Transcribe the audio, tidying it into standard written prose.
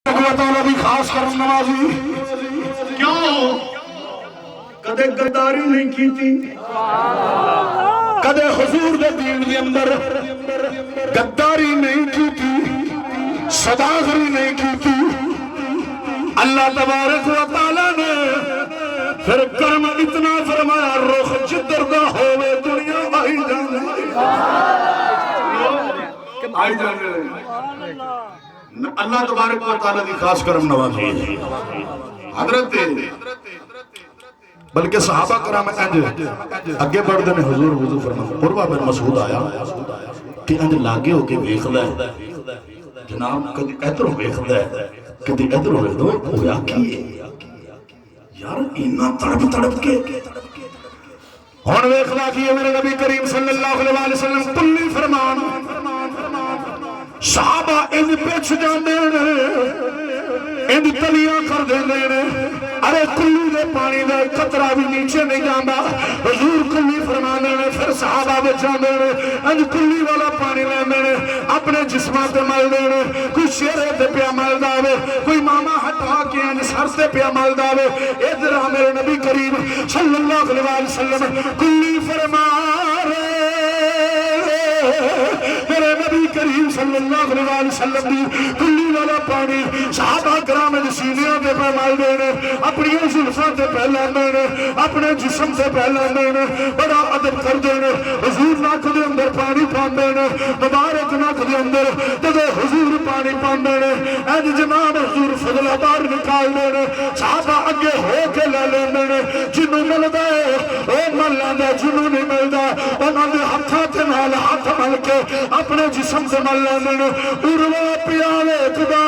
اللہ تعالیٰ بھی خاص کرم نوازی کیوں کدے غداری نہیں کی تھی کدے حضور دے دین دے اندر غداری نہیں کی تھی صداقت نہیں کی تھی اللہ تبارک و تعالیٰ نے پھر کرم اتنا فرمایا رخ جدر دا ہوئے دنیا آئی جانے اللہ تبارک و تعالیٰ دی خاص کرم نوازی حضرت بلکہ صحابہ کرام اگے بڑھ دے میں حضور وضو فرمایا قربہ بن مسعود آیا کہ انج لاگے ہو کے ویکھدا ہے جناب کدی ادھر ویکھدا ہے کدی ادھر ویکھدا ہے ہویا کی یار اتنا تڑپ تڑپ کے ہن ویکھدا کی میرے نبی کریم صلی اللہ علیہ وسلم کلی فرمان صحابہ ان پچھ جاندے ان تلیاں کر دیندے ارے کلی دے پانی دے قطرہ بھی نیچے نہیں جاندا حضور کلی فرماندے نے پھر صحابہ بچ جاندے ان کلی والا پانی لیندے اپنے جسماں تے مل دے کوئی شیرے تے پیا مل داوے کوئی ماما ہٹا کے ان سر تے پیا مل داوے ادھر میرے نبی کریم صلی اللہ علیہ وسلم کلی فرما رہے میرے نبی کریم صلی اللہ علیہ وسلم دی کلی والا پانی صحابہ کرام سینیاں دے پہ مل دینے اپنی زلفاں تے پہ لیندے اپنے جسم تے پہ لیندے بڑا ادب کر دینے حضور ناک دے اندر پانی پاندے مبارک ناک دے اندر جدے حضور پانی پاندے اج جناب حضور فضل بار نکال دینے صحابہ اگے ہو کے لے لیندے جنوں ملدا ہے او مل لیندا جنوں نہیں ملدا انہاں دے ہتھاں تے نال ہاتھ مل کے اپنے جسم سے مل لیندے اوروا پیالے خدا